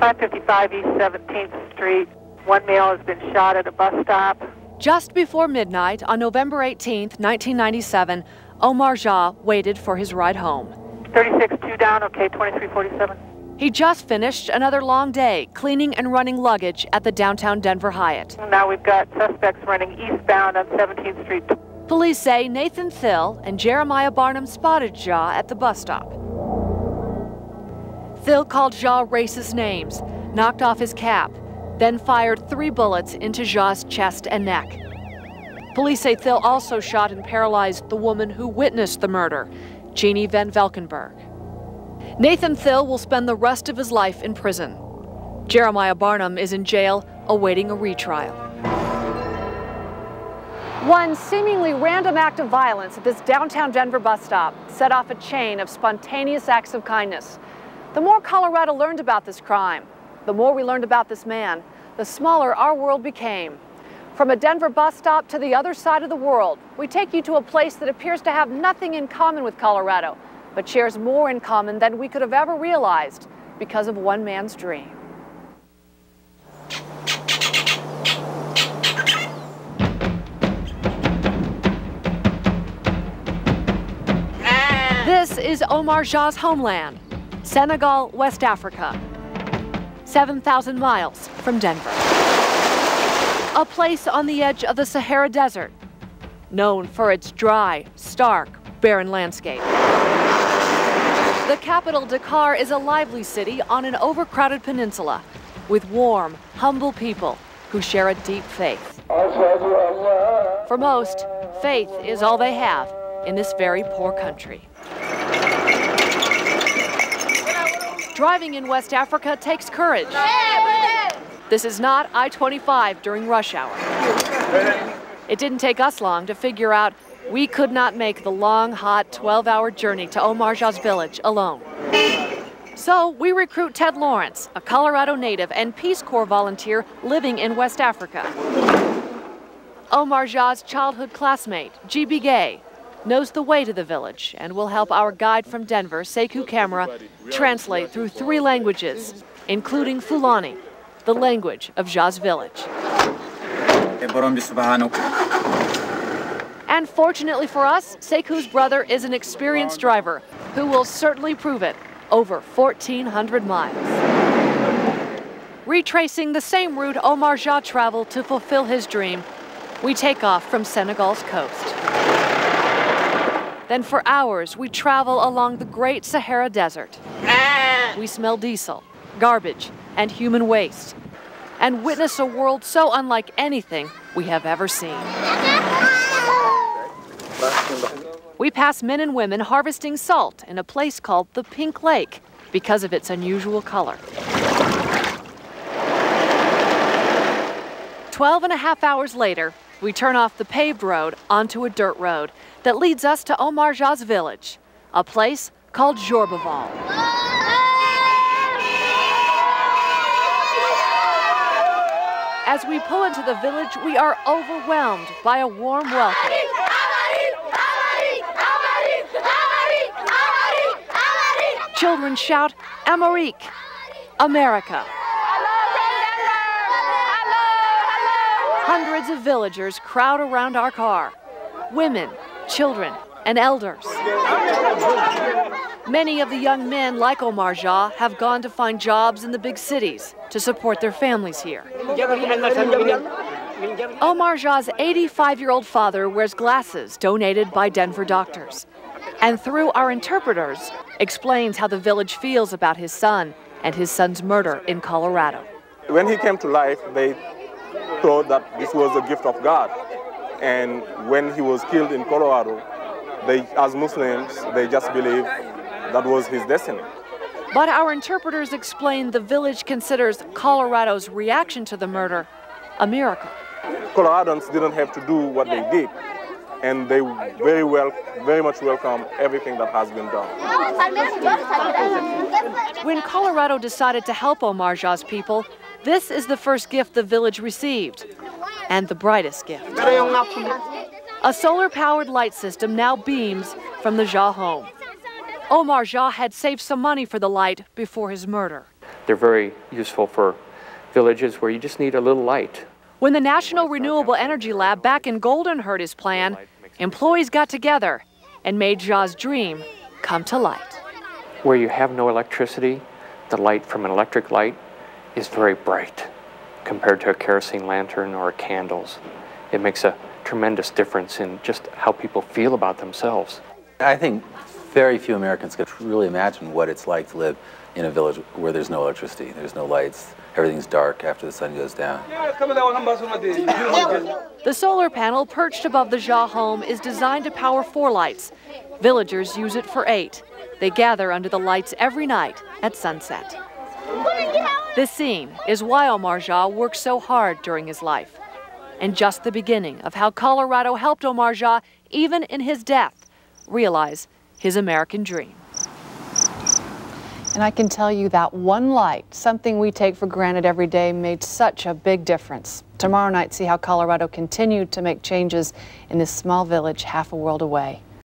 555 East 17th Street. One male has been shot at a bus stop. Just before midnight on November 18, 1997, Omar Jah waited for his ride home. 36, 2 down, okay, 2347. He just finished another long day cleaning and running luggage at the downtown Denver Hyatt. Now we've got suspects running eastbound on 17th Street. Police say Nathan Thill and Jeremiah Barnum spotted Jah at the bus stop. Thill called Jah racist names, knocked off his cap, then fired 3 bullets into Jah's chest and neck. Police say Thill also shot and paralyzed the woman who witnessed the murder, Jeannie Van Valkenburg. Nathan Thill will spend the rest of his life in prison. Jeremiah Barnum is in jail awaiting a retrial. One seemingly random act of violence at this downtown Denver bus stop set off a chain of spontaneous acts of kindness. The more Colorado learned about this crime, the more we learned about this man, the smaller our world became. From a Denver bus stop to the other side of the world, we take you to a place that appears to have nothing in common with Colorado, but shares more in common than we could have ever realized because of one man's dream. This is Omar Jah's homeland, Senegal, West Africa, 7,000 miles from Denver. A place on the edge of the Sahara Desert, known for its dry, stark, barren landscape. The capital, Dakar, is a lively city on an overcrowded peninsula with warm, humble people who share a deep faith. For most, faith is all they have in this very poor country. Driving in West Africa takes courage. This is not I-25 during rush hour. It didn't take us long to figure out we could not make the long, hot 12-hour journey to Omar Jah's village alone. So we recruit Ted Lawrence, a Colorado native and Peace Corps volunteer living in West Africa. Omar Jah's childhood classmate, G.B. Gay, knows the way to the village and will help our guide from Denver, Sekou Camara, translate through 3 languages, including Fulani, the language of Jah's village. And fortunately for us, Sekou's brother is an experienced driver who will certainly prove it over 1,400 miles. Retracing the same route Omar Jah traveled to fulfill his dream, we take off from Senegal's coast. Then for hours, we travel along the Great Sahara Desert. We smell diesel, garbage, and human waste, and witness a world so unlike anything we have ever seen. We pass men and women harvesting salt in a place called the Pink Lake because of its unusual color. 12.5 hours later, we turn off the paved road onto a dirt road that leads us to Omar Jah's village, a place called Jorbaval. As we pull into the village, we are overwhelmed by a warm welcome. Children shout, Amérique, America. Hundreds of villagers crowd around our car. Women, children, and elders. Many of the young men, like Omar Jah, have gone to find jobs in the big cities to support their families here. Omar Jah's 85-year-old father wears glasses donated by Denver doctors, and through our interpreters, explains how the village feels about his son and his son's murder in Colorado. When he came to life, they thought that this was a gift of God. And when he was killed in Colorado, as Muslims, they just believed that was his destiny. But our interpreters explain the village considers Colorado's reaction to the murder a miracle. Coloradans didn't have to do what they did, and they very much welcome everything that has been done. When Colorado decided to help Omar Jah's people, this is the first gift the village received, and the brightest gift. A solar-powered light system now beams from the Jah home. Omar Jah had saved some money for the light before his murder. They're very useful for villages where you just need a little light. When the National Renewable Energy Lab back in Golden heard his plan, employees got together and made Ja's dream come to light. Where you have no electricity, the light from an electric light is very bright compared to a kerosene lantern or candles. It makes a tremendous difference in just how people feel about themselves. I think very few Americans could really imagine what it's like to live in a village where there's no electricity, there's no lights, everything's dark after the sun goes down. The solar panel perched above the Ja home is designed to power 4 lights. Villagers use it for 8. They gather under the lights every night at sunset. This scene is why Omar Ja worked so hard during his life, and just the beginning of how Colorado helped Omar Ja, even in his death, realize his American dream. And I can tell you that one light, something we take for granted every day, made such a big difference. Tomorrow night, see how Colorado continued to make changes in this small village half a world away.